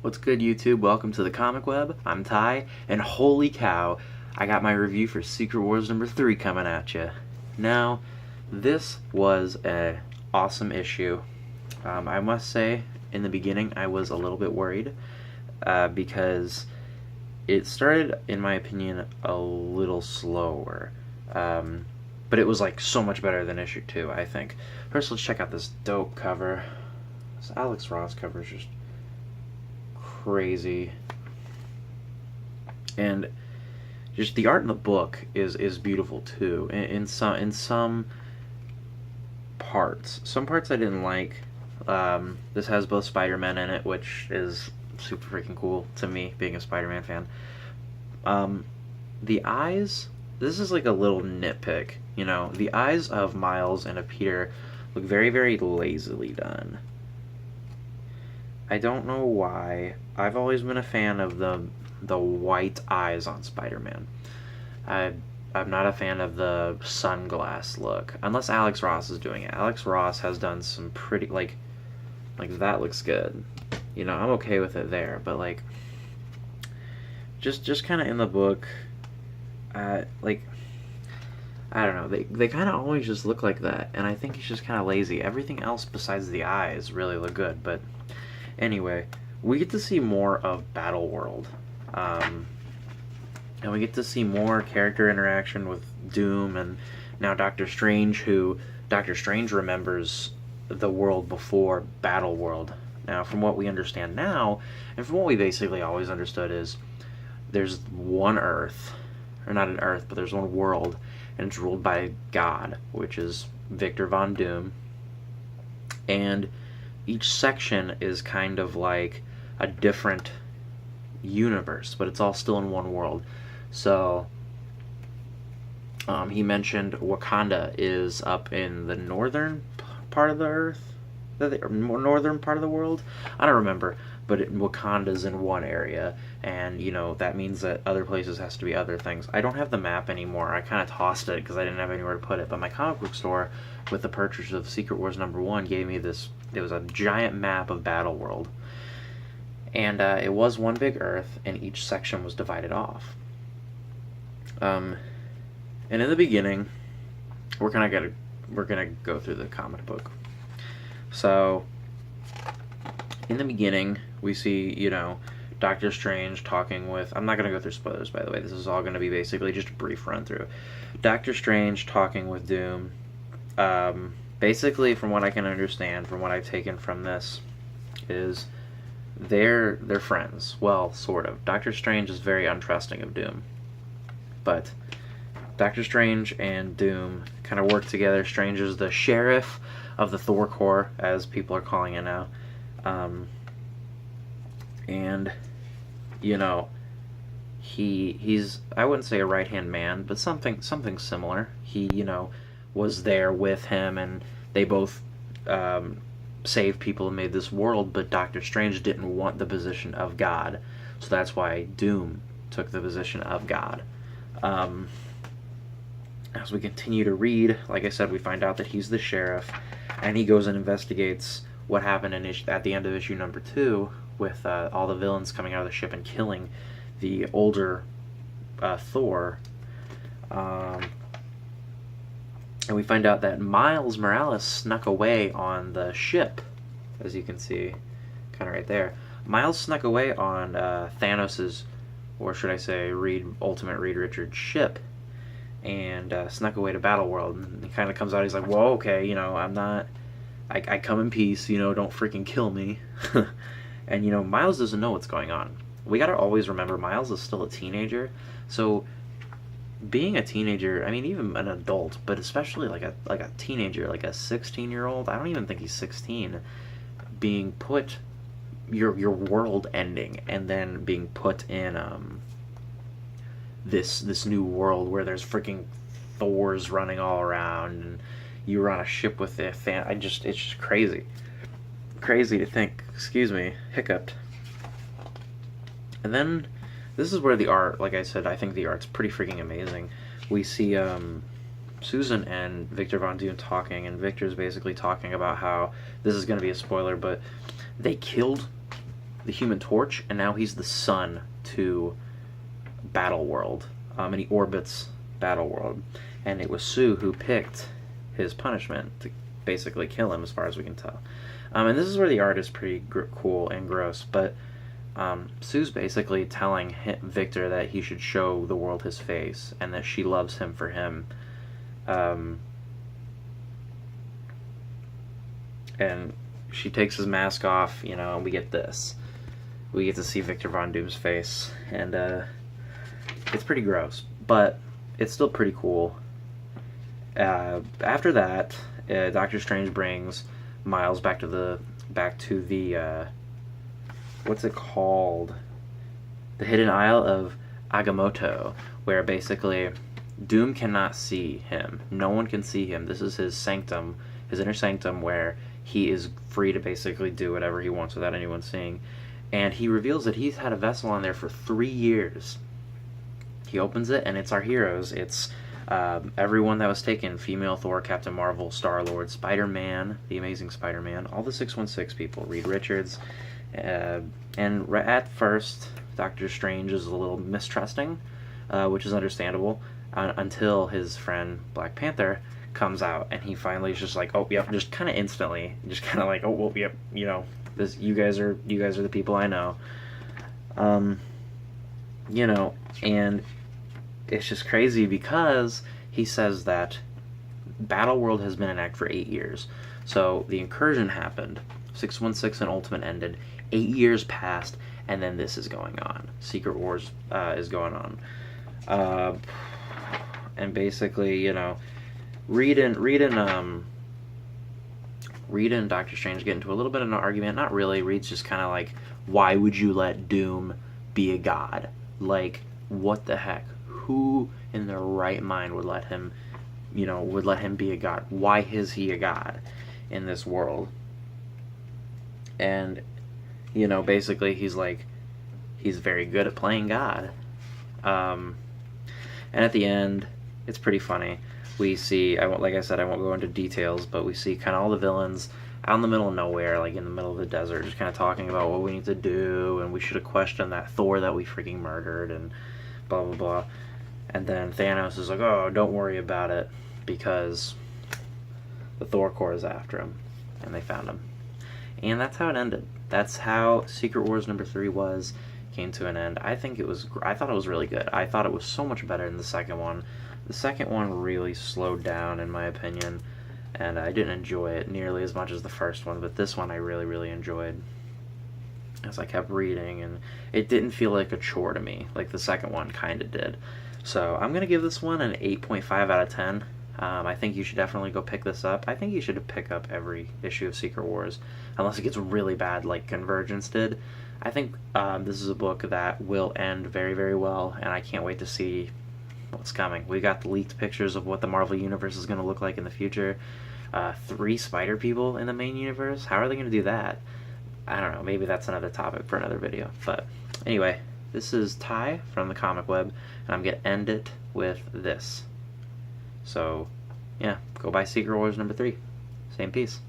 What's good, YouTube? Welcome to the Comic Web. I'm Ty, and holy cow, I got my review for Secret Wars number 3 coming at you. Now, this was an awesome issue. I must say, in the beginning, I was a little bit worried because it started, in my opinion, a little slower. But it was like so much better than issue 2, I think. First, let's check out this dope cover. This Alex Ross cover is just crazy, and just the art in the book is beautiful too. In some parts, I didn't like. This has both Spider-Man in it, which is super freaking cool to me, being a Spider-Man fan. The eyes. This is like a little nitpick, you know. The eyes of Miles and of Peter look very, very lazily done. I don't know why. I've always been a fan of the white eyes on Spider-Man. I'm not a fan of the sunglass look, unless Alex Ross is doing it. Alex Ross has done some pretty like that looks good. You know, I'm okay with it there, but like just kind of in the book, like I don't know. They kind of always just look like that, and I think he's just kind of lazy. Everything else besides the eyes really look good, but anyway, we get to see more of Battleworld. And we get to see more character interaction with Doom and now Doctor Strange, who Doctor Strange remembers the world before Battleworld. Now, from what we understand now, and from what we basically always understood, is there's one Earth, or not an Earth, but there's one world, and it's ruled by God, which is Victor Von Doom. And each section is kind of like a different universe, but it's all still in one world. So he mentioned Wakanda is up in the northern part of the Earth, or northern part of the world. I don't remember, but Wakanda's in one area, and you know that means that other places has to be other things. I don't have the map anymore. I kind of tossed it because I didn't have anywhere to put it. But my comic book store, with the purchase of Secret Wars #1, gave me this. It was a giant map of Battleworld, and it was one big Earth, and each section was divided off. And in the beginning, we're gonna go through the comic book. So, in the beginning, we see, you know, Doctor Strange talking with. I'm not gonna go through spoilers, by the way. This is all gonna be basically just a brief run through. Doctor Strange talking with Doom. Basically, from what I can understand, from what I've taken from this, is they're friends. Well, sort of. Doctor Strange is very untrusting of Doom, but Doctor Strange and Doom kind of work together. Strange is the sheriff of the Thor Corps, as people are calling it now, and you know, he's I wouldn't say a right hand man, but something similar. He, you know, was there with him, and they both saved people and made this world, but Doctor Strange didn't want the position of God, so that's why Doom took the position of God. As we continue to read, like I said, we find out that he's the sheriff, and he goes and investigates what happened at the end of issue #2 with all the villains coming out of the ship and killing the older Thor. And we find out that Miles Morales snuck away on the ship, as you can see, kind of right there. Miles snuck away on Thanos's, or should I say, Ultimate Reed Richards' ship, and snuck away to Battleworld. And he kind of comes out, he's like, whoa, okay, you know, I come in peace, you know, don't freaking kill me. And, you know, Miles doesn't know what's going on. We gotta always remember, Miles is still a teenager, so being a teenager, I mean, even an adult, but especially like a teenager, like a 16-year-old, I don't even think he's 16, being put, your world ending, and then being put in this new world where there's freaking Thors running all around, and you were on a ship with the fan. It's just crazy to think. Excuse me, hiccuped. And then this is where the art, like I said, I think the art's pretty freaking amazing. We see Susan and Victor Von Doom talking, and Victor's basically talking about how, this is going to be a spoiler, but they killed the Human Torch, and now he's the son to Battleworld, and he orbits Battleworld. And it was Sue who picked his punishment to basically kill him, as far as we can tell. And this is where the art is pretty cool and gross, but Sue's basically telling Victor that he should show the world his face and that she loves him for him. And she takes his mask off, you know, and we get this. We get to see Victor Von Doom's face, and it's pretty gross, but it's still pretty cool. After that, Doctor Strange brings Miles back to the what's it called? The Hidden Isle of Agamotto, where basically Doom cannot see him. No one can see him. This is his sanctum, his inner sanctum, where he is free to basically do whatever he wants without anyone seeing. And he reveals that he's had a vessel on there for 3 years. He opens it, and it's our heroes. It's everyone that was taken: female Thor, Captain Marvel, Star-Lord, Spider-Man, the Amazing Spider-Man, all the 616 people, Reed Richards. And at first, Doctor Strange is a little mistrusting, which is understandable, until his friend Black Panther comes out, and he finally is just like, oh, yep, just kind of instantly, just kind of like, oh, well, yep, you know, this, you guys are the people I know. You know, and it's just crazy because he says that Battleworld has been in act for 8 years. So the incursion happened, 616 and Ultimate ended, 8 years passed, and then this is going on. Secret Wars is going on. And basically, you know, Reed and Doctor Strange get into a little bit of an argument. Not really. Reed's just kind of like, why would you let Doom be a god? Like, what the heck? Who in their right mind would let him, you know, be a god? Why is he a god in this world? And, you know, basically he's like, he's very good at playing God. And at the end, it's pretty funny. We see, like I said, I won't go into details, but we see kind of all the villains out in the middle of nowhere, like in the middle of the desert, just kind of talking about what we need to do, and we should have questioned that Thor that we freaking murdered, and blah, blah, blah. And then Thanos is like, oh, don't worry about it, because the Thor Corps is after him, and they found him. And that's how it ended. That's how Secret Wars number 3 came to an end. I thought it was really good. I thought it was so much better than the second one. The second one really slowed down, in my opinion, and I didn't enjoy it nearly as much as the first one, but this one I really, really enjoyed as I kept reading, and it didn't feel like a chore to me, like the second one kind of did. So I'm going to give this one an 8.5 out of 10. I think you should definitely go pick this up. I think you should pick up every issue of Secret Wars, unless it gets really bad like Convergence did. I think this is a book that will end very, very well, and I can't wait to see what's coming. We got the leaked pictures of what the Marvel Universe is going to look like in the future. 3 Spider People in the main universe? How are they going to do that? I don't know. Maybe that's another topic for another video. But anyway, this is Ty from the Comic Web, and I'm going to end it with this. So, yeah, go buy Secret Wars number 3. Same piece.